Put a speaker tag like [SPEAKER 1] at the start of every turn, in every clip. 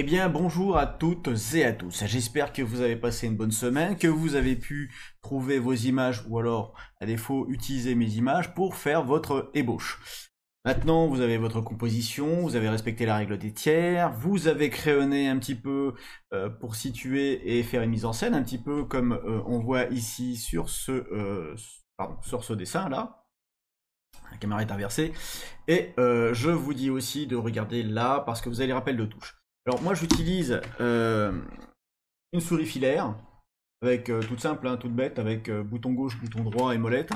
[SPEAKER 1] Eh bien, bonjour à toutes et à tous. J'espère que vous avez passé une bonne semaine, que vous avez pu trouver vos images ou alors, à défaut, utiliser mes images pour faire votre ébauche. Maintenant, vous avez votre composition, vous avez respecté la règle des tiers, vous avez crayonné un petit peu pour situer et faire une mise en scène, un petit peu comme on voit ici sur sur ce dessin-là. La caméra est inversée. Et je vous dis aussi de regarder là parce que vous avez les rappels de touches. Alors moi j'utilise une souris filaire avec toute simple, hein, toute bête, avec bouton gauche, bouton droit et molette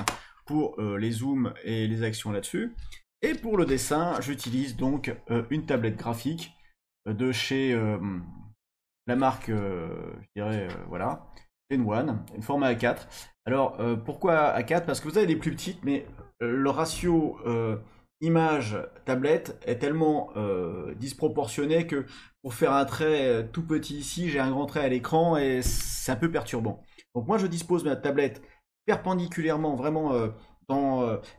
[SPEAKER 1] pour les zooms et les actions là-dessus. Et pour le dessin, j'utilise donc une tablette graphique de chez la marque, je dirais, voilà, N1, une format A4. Alors pourquoi A4? Parce que vous avez des plus petites, mais le ratio image tablette est tellement disproportionné que pour faire un trait tout petit ici, j'ai un grand trait à l'écran et c'est un peu perturbant. Donc moi je dispose de ma tablette perpendiculairement, vraiment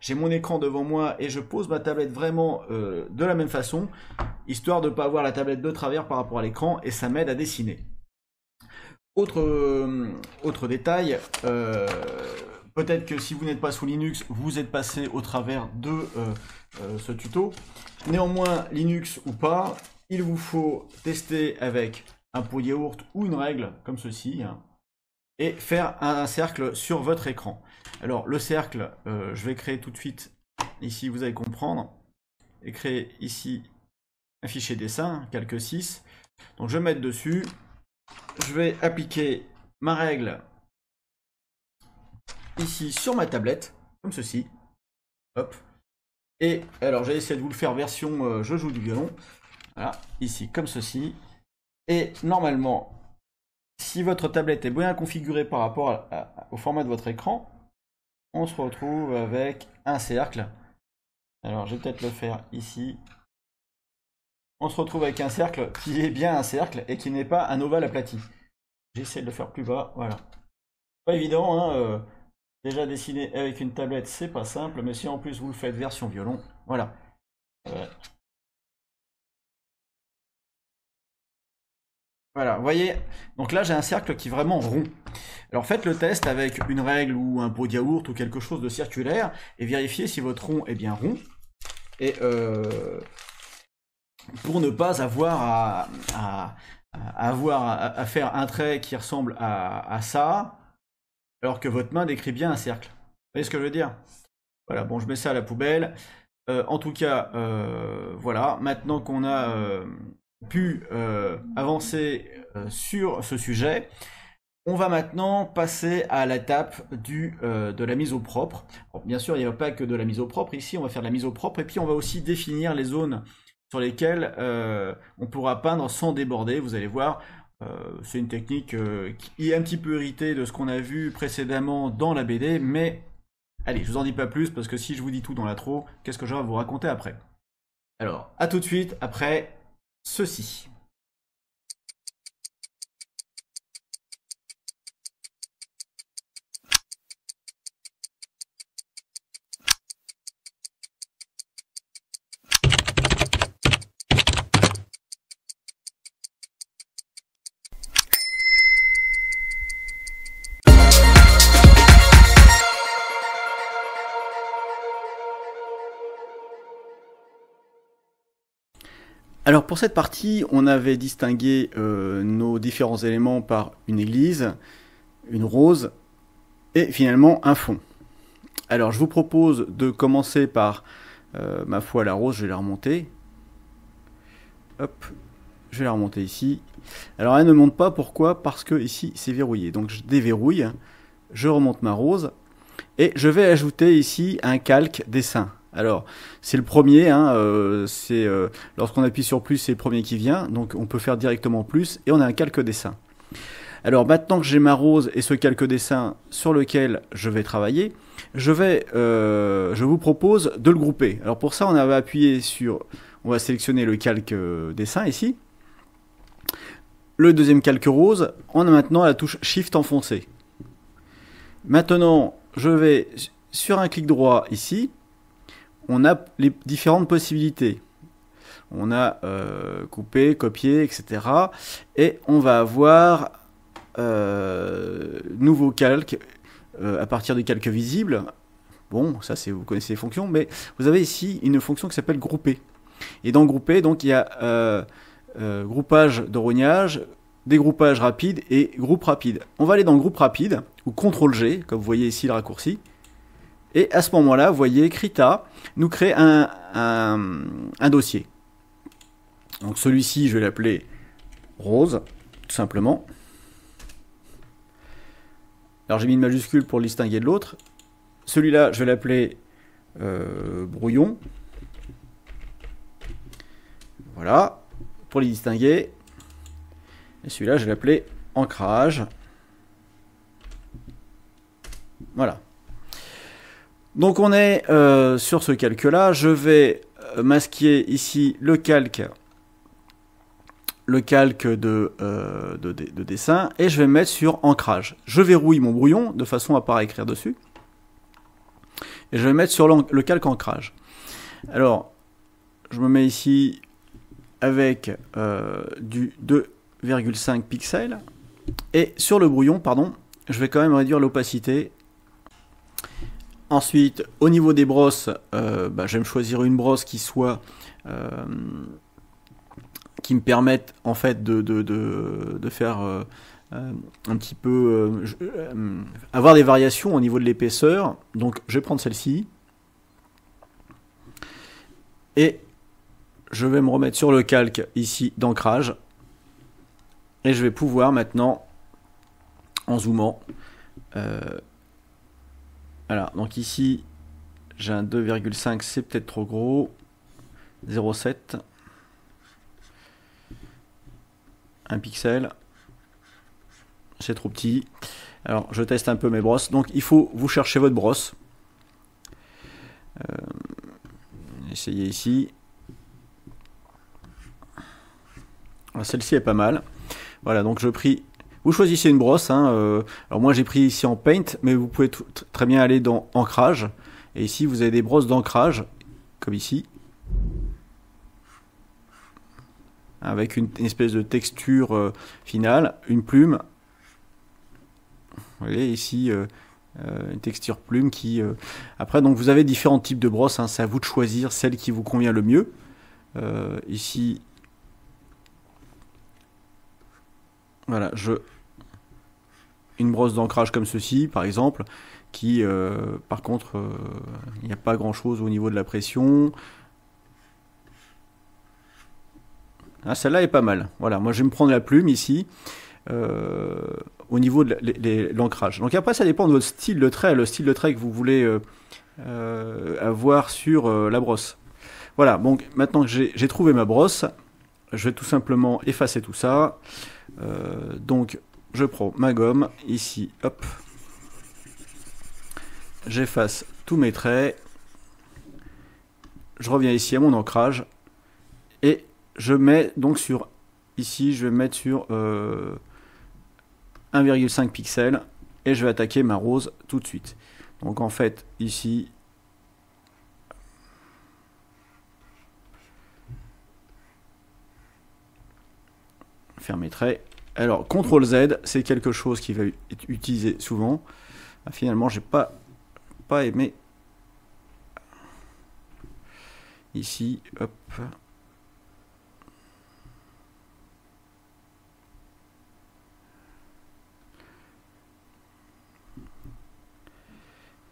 [SPEAKER 1] j'ai mon écran devant moi et je pose ma tablette vraiment de la même façon, histoire de ne pas avoir la tablette de travers par rapport à l'écran et ça m'aide à dessiner. Autre détail, peut-être que si vous n'êtes pas sous Linux, vous êtes passé au travers de ce tuto. Néanmoins, Linux ou pas, il vous faut tester avec un pot yaourt ou une règle comme ceci, hein, et faire un cercle sur votre écran. Alors le cercle, je vais créer tout de suite, ici vous allez comprendre, et créer ici un fichier dessin, calque 6. Donc je vais mettre dessus, je vais appliquer ma règle ici sur ma tablette, comme ceci. Hop. Et alors j'ai essayé de vous le faire version je joue du violon. Voilà, ici comme ceci. Et normalement, si votre tablette est bien configurée par rapport au format de votre écran, on se retrouve avec un cercle. Alors je vais peut-être le faire ici. On se retrouve avec un cercle qui est bien un cercle et qui n'est pas un ovale aplati. J'essaie de le faire plus bas, voilà. Pas évident, hein, déjà dessiner avec une tablette, c'est pas simple, mais si en plus vous le faites version violon, voilà. Voilà, vous voyez, donc là j'ai un cercle qui est vraiment rond. Alors faites le test avec une règle ou un pot de yaourt ou quelque chose de circulaire et vérifiez si votre rond est bien rond. Et pour ne pas avoir à faire un trait qui ressemble à ça, alors que votre main décrit bien un cercle. Vous voyez ce que je veux dire? Voilà, bon, je mets ça à la poubelle. En tout cas, voilà, maintenant qu'on a pu avancer sur ce sujet, on va maintenant passer à l'étape de la mise au propre. Alors, bien sûr, il n'y a pas que de la mise au propre ici, on va faire de la mise au propre et puis on va aussi définir les zones sur lesquelles on pourra peindre sans déborder. Vous allez voir, c'est une technique qui est un petit peu héritée de ce qu'on a vu précédemment dans la BD, mais allez, je vous en dis pas plus parce que si je vous dis tout dans l'intro, qu'est-ce que j'aurai à vous raconter après? Alors, à tout de suite après ceci. Alors pour cette partie, on avait distingué nos différents éléments par une église, une rose et finalement un fond. Alors je vous propose de commencer par, ma foi, la rose, je vais la remonter. Hop, je vais la remonter ici. Alors elle ne monte pas, pourquoi? Parce que ici c'est verrouillé. Donc je déverrouille, je remonte ma rose et je vais ajouter ici un calque dessin. Alors, c'est le premier, hein, lorsqu'on appuie sur plus, c'est le premier qui vient, donc on peut faire directement plus, et on a un calque dessin. Alors maintenant que j'ai ma rose et ce calque dessin sur lequel je vais travailler, je vous propose de le grouper. Alors pour ça, on va appuyer on va sélectionner le calque dessin ici. Le deuxième calque rose, on a maintenant la touche Shift enfoncée. Maintenant, je vais sur un clic droit ici, on a les différentes possibilités. On a coupé, copié, etc. Et on va avoir nouveau calque à partir du calque visible. Bon, ça c'est vous connaissez les fonctions, mais vous avez ici une fonction qui s'appelle grouper. Et dans grouper, donc il y a groupage de rognage, dégroupage rapide et groupe rapide. On va aller dans groupe rapide, ou CTRL-G, comme vous voyez ici le raccourci. Et à ce moment-là, vous voyez, Krita nous crée un dossier. Donc celui-ci, je vais l'appeler rose, tout simplement. Alors j'ai mis une majuscule pour le distinguer de l'autre. Celui-là, je vais l'appeler brouillon. Voilà, pour les distinguer. Et celui-là, je vais l'appeler ancrage. Voilà. Donc on est sur ce calque-là. Je vais masquer ici le calque de dessin, et je vais me mettre sur ancrage. Je verrouille mon brouillon de façon à ne pas écrire dessus. Et je vais mettre sur le calque ancrage. Alors, je me mets ici avec du 2,5 pixels. Et sur le brouillon, pardon, je vais quand même réduire l'opacité. Ensuite, au niveau des brosses, je vais me choisir une brosse qui soit qui me permette en fait de faire un petit peu avoir des variations au niveau de l'épaisseur. Donc je vais prendre celle-ci et je vais me remettre sur le calque ici d'ancrage, et je vais pouvoir maintenant, en zoomant, voilà, donc ici j'ai un 2,5, c'est peut-être trop gros, 0,7, 1 pixel, c'est trop petit. Alors je teste un peu mes brosses. Donc il faut vous chercher votre brosse. Essayez ici. Celle-ci est pas mal. Voilà, donc vous choisissez une brosse. Alors moi j'ai pris ici en Paint, mais vous pouvez très bien aller dans Ancrage. Et ici vous avez des brosses d'ancrage, comme ici, avec une espèce de texture finale, une plume. Vous voyez ici une texture plume qui... Après, donc vous avez différents types de brosses, c'est à vous de choisir celle qui vous convient le mieux. Ici, voilà, une brosse d'ancrage comme ceci, par exemple, qui, par contre, il n'y a pas grand-chose au niveau de la pression. Ah, celle-là est pas mal. Voilà, moi je vais me prendre la plume ici. Au niveau de l'ancrage. Donc après ça dépend de votre style de trait, le style de trait que vous voulez avoir sur la brosse. Voilà, donc maintenant que j'ai trouvé ma brosse, je vais tout simplement effacer tout ça. Donc je prends ma gomme, ici, hop, j'efface tous mes traits, je reviens ici à mon ancrage, et je mets donc sur, ici je vais mettre sur 1,5 pixels, et je vais attaquer ma rose tout de suite. Donc en fait ici faire mes traits. Alors CTRL Z, c'est quelque chose qui va être utilisé souvent. Finalement j'ai pas aimé ici, hop.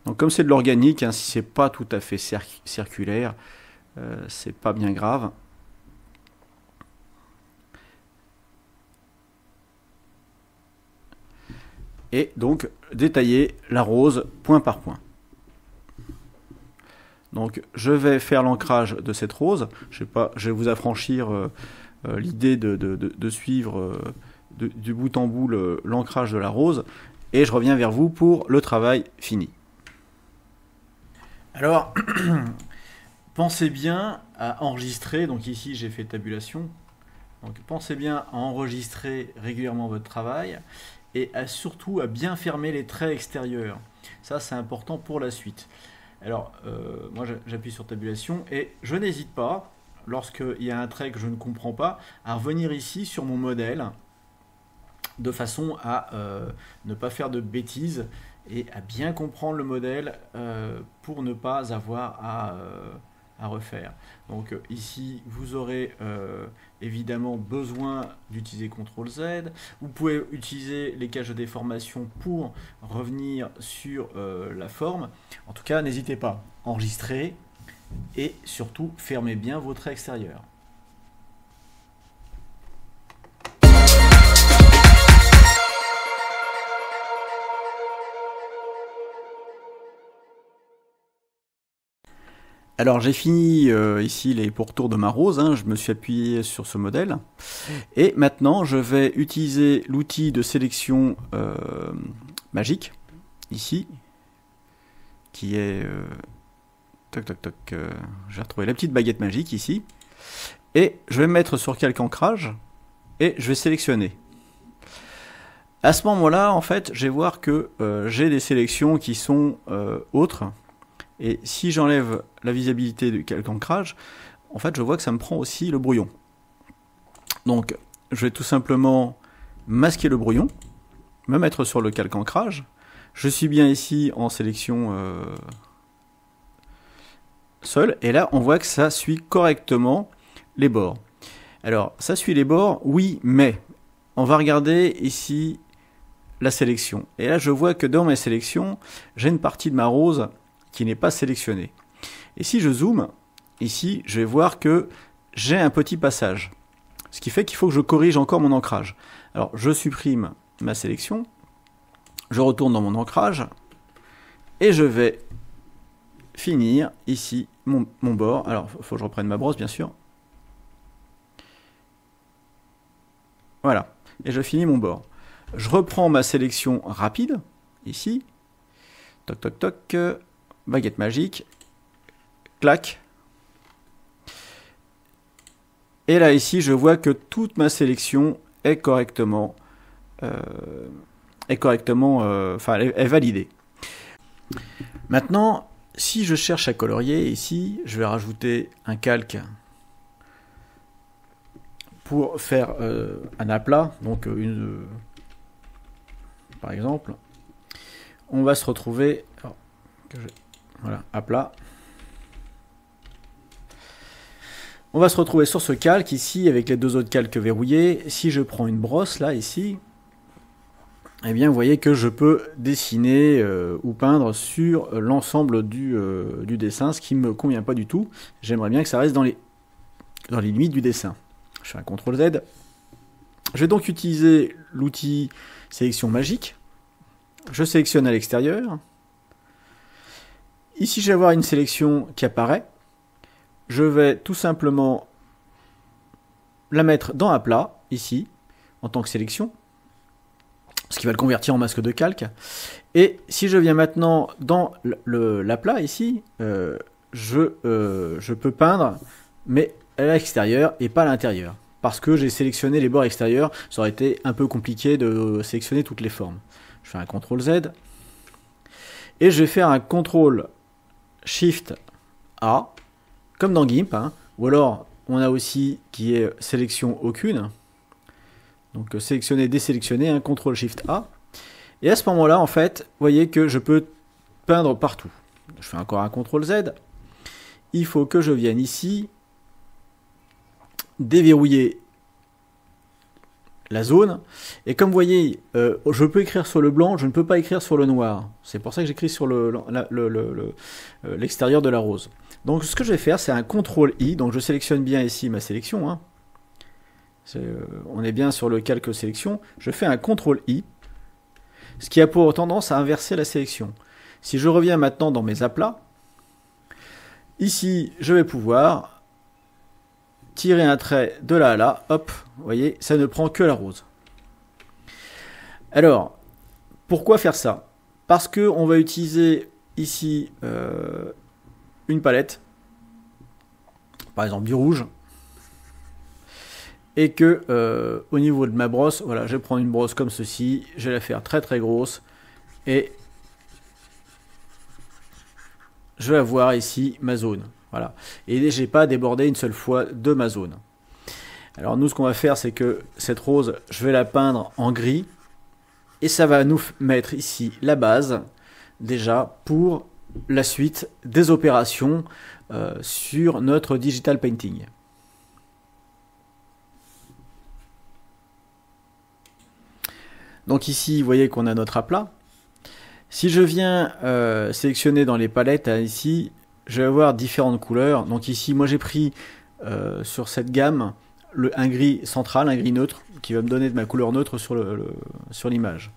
[SPEAKER 1] Donc comme c'est de l'organique, si c'est pas tout à fait circulaire, c'est pas bien grave. Et donc détailler la rose point par point. Donc je vais faire l'ancrage de cette rose. Je vais vous affranchir l'idée de suivre du bout en bout l'ancrage de la rose, et je reviens vers vous pour le travail fini. Alors, pensez bien à enregistrer. Donc ici j'ai fait tabulation. Donc pensez bien à enregistrer régulièrement votre travail, et surtout à bien fermer les traits extérieurs. Ça c'est important pour la suite. Alors moi j'appuie sur tabulation et je n'hésite pas lorsqu'il y a un trait que je ne comprends pas, à revenir ici sur mon modèle, de façon à ne pas faire de bêtises et à bien comprendre le modèle pour ne pas avoir à refaire. Donc ici, vous aurez évidemment besoin d'utiliser CTRL-Z. Vous pouvez utiliser les caches de déformation pour revenir sur la forme. En tout cas, n'hésitez pas, enregistrez et surtout fermez bien vos traits extérieurs. Alors j'ai fini ici les pourtours de ma rose, hein, je me suis appuyé sur ce modèle. Et maintenant je vais utiliser l'outil de sélection magique, ici, qui est... j'ai retrouvé la petite baguette magique ici. Et je vais me mettre sur calque ancrage, et je vais sélectionner. À ce moment-là, en fait, je vais voir que j'ai des sélections qui sont autres. Et si j'enlève la visibilité du calque ancrage, en fait, je vois que ça me prend aussi le brouillon. Donc, je vais tout simplement masquer le brouillon, me mettre sur le calque ancrage. Je suis bien ici en sélection seule. Et là, on voit que ça suit correctement les bords. Alors, ça suit les bords, oui, mais on va regarder ici la sélection. Et là, je vois que dans mes sélections, j'ai une partie de ma rose qui n'est pas sélectionné. Et si je zoome, ici, je vais voir que j'ai un petit passage. Ce qui fait qu'il faut que je corrige encore mon ancrage. Alors, je supprime ma sélection, je retourne dans mon ancrage, et je vais finir ici mon bord. Alors, il faut que je reprenne ma brosse, bien sûr. Voilà, et je finis mon bord. Je reprends ma sélection rapide, ici, toc toc toc, baguette magique, clac. Et là ici, je vois que toute ma sélection est correctement, est validée. Maintenant, si je cherche à colorier ici, je vais rajouter un calque pour faire un aplat, donc par exemple, on va se retrouver. Alors, voilà, aplat. On va se retrouver sur ce calque ici avec les deux autres calques verrouillés. Si je prends une brosse là ici, eh bien vous voyez que je peux dessiner ou peindre sur l'ensemble du dessin, ce qui ne me convient pas du tout. J'aimerais bien que ça reste dans les limites du dessin. Je fais un CTRL-Z. Je vais donc utiliser l'outil sélection magique. Je sélectionne à l'extérieur. Ici, je vais avoir une sélection qui apparaît. Je vais tout simplement la mettre dans un plat, ici, en tant que sélection, ce qui va le convertir en masque de calque. Et si je viens maintenant dans l'aplat, ici, je peux peindre, mais à l'extérieur et pas à l'intérieur. Parce que j'ai sélectionné les bords extérieurs, ça aurait été un peu compliqué de sélectionner toutes les formes. Je fais un CTRL-Z. Et je vais faire un CTRL-SHIFT-A, comme dans GIMP, hein. Ou alors on a aussi qui est sélection aucune. Donc sélectionner, désélectionner, un CTRL-SHIFT-A. Et à ce moment-là, en fait, vous voyez que je peux peindre partout. Je fais encore un CTRL-Z. Il faut que je vienne ici, déverrouiller la zone. Et comme vous voyez, je peux écrire sur le blanc, je ne peux pas écrire sur le noir. C'est pour ça que j'écris sur l'extérieur de la rose. Donc ce que je vais faire, c'est un CTRL-I. Donc je sélectionne bien ici ma sélection, hein. On est bien sur le calque sélection. Je fais un CTRL-I, ce qui a pour tendance à inverser la sélection. Si je reviens maintenant dans mes aplats, ici je vais pouvoir tirer un trait de là à là, hop, vous voyez, ça ne prend que la rose. Alors, pourquoi faire ça? Parce qu'on va utiliser ici une palette, par exemple du rouge, et que au niveau de ma brosse, voilà, je vais prendre une brosse comme ceci, je vais la faire très très grosse, et je vais avoir ici ma zone. Voilà. Et j'ai pas débordé une seule fois de ma zone. Alors nous, ce qu'on va faire, c'est que cette rose, je vais la peindre en gris. Et ça va nous mettre ici la base, déjà, pour la suite des opérations sur notre digital painting. Donc ici, vous voyez qu'on a notre aplat. Si je viens sélectionner dans les palettes, ici, je vais avoir différentes couleurs. Donc ici, moi j'ai pris sur cette gamme un gris central, un gris neutre, qui va me donner de ma couleur neutre sur l'image.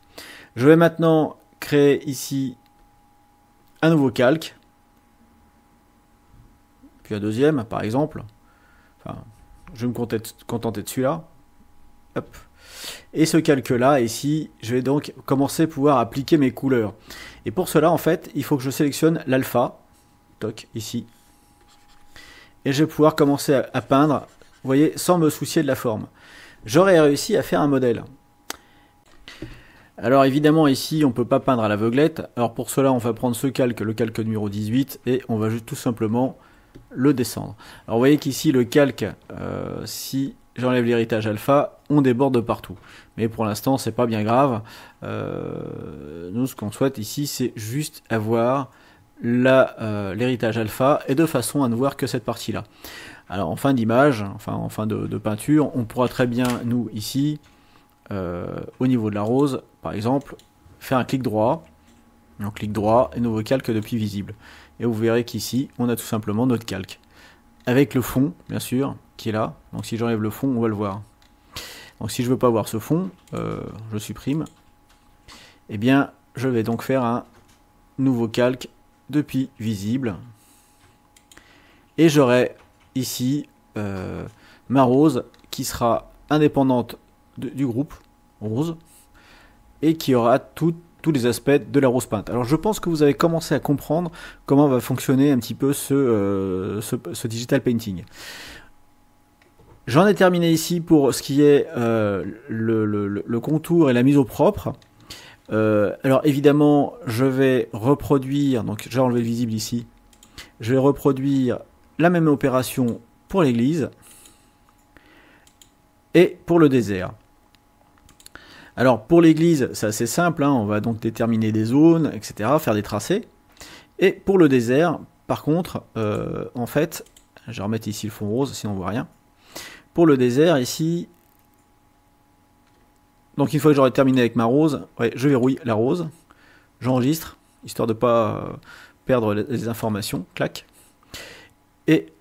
[SPEAKER 1] Je vais maintenant créer ici un nouveau calque, puis un deuxième par exemple. Enfin, je vais me contenter de celui-là. Hop. Et ce calque-là, ici, je vais donc commencer à pouvoir appliquer mes couleurs. Et pour cela, en fait, il faut que je sélectionne l'alpha, toc, ici. Et je vais pouvoir commencer à peindre, vous voyez, sans me soucier de la forme. J'aurais réussi à faire un modèle. Alors évidemment, ici, on ne peut pas peindre à l'aveuglette. Alors pour cela, on va prendre ce calque, le calque numéro 18, et on va juste tout simplement le descendre. Alors vous voyez qu'ici, le calque, si j'enlève l'héritage alpha, on déborde de partout. Mais pour l'instant, c'est pas bien grave. Nous, ce qu'on souhaite ici, c'est juste avoir l'héritage alpha et de façon à ne voir que cette partie-là. Alors en fin d'image, enfin en fin de peinture, on pourra très bien, nous, ici, au niveau de la rose, par exemple, faire un clic droit. Donc clic droit et nouveau calque depuis visible. Et vous verrez qu'ici, on a tout simplement notre calque. Avec le fond, bien sûr, qui est là. Donc si j'enlève le fond, on va le voir. Donc si je veux pas voir ce fond, je supprime. Eh bien, je vais donc faire un nouveau calque depuis visible. Et j'aurai ici ma rose qui sera indépendante du groupe rose et qui aura tous les aspects de la rose peinte. Alors je pense que vous avez commencé à comprendre comment va fonctionner un petit peu ce digital painting. J'en ai terminé ici pour ce qui est le contour et la mise au propre. Alors évidemment, je vais reproduire, donc j'ai enlevé le visible ici, je vais reproduire la même opération pour l'église et pour le désert. Alors pour l'église, c'est assez simple, hein, on va donc déterminer des zones, etc., faire des tracés. Et pour le désert, par contre, en fait, je vais remettre ici le fond rose, sinon on voit rien. Pour le désert, ici, donc une fois que j'aurai terminé avec ma rose, ouais, je verrouille la rose, j'enregistre, histoire de ne pas perdre les informations, clac. Et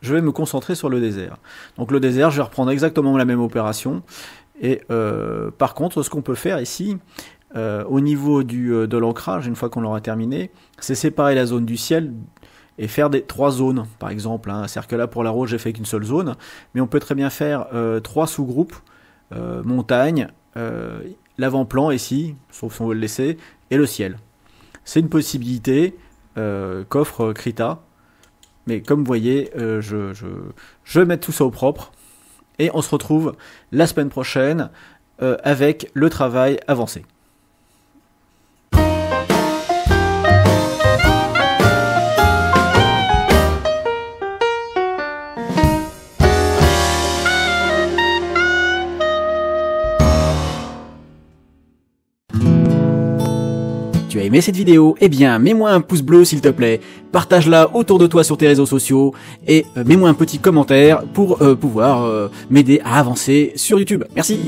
[SPEAKER 1] je vais me concentrer sur le désert. Donc le désert, je vais reprendre exactement la même opération. Et par contre, ce qu'on peut faire ici, au niveau de l'ancrage, une fois qu'on l'aura terminé, c'est séparer la zone du ciel et faire 3 zones, par exemple. Hein. C'est-à-dire que là, pour la rose, j'ai fait qu'une seule zone, mais on peut très bien faire 3 sous-groupes, montagne, l'avant-plan ici, sauf si on veut le laisser, et le ciel. C'est une possibilité qu'offre Krita. Mais comme vous voyez, je vais mettre tout ça au propre. Et on se retrouve la semaine prochaine avec le travail avancé. Tu as aimé cette vidéo? Eh bien, mets-moi un pouce bleu s'il te plaît, partage-la autour de toi sur tes réseaux sociaux et mets-moi un petit commentaire pour pouvoir m'aider à avancer sur YouTube. Merci!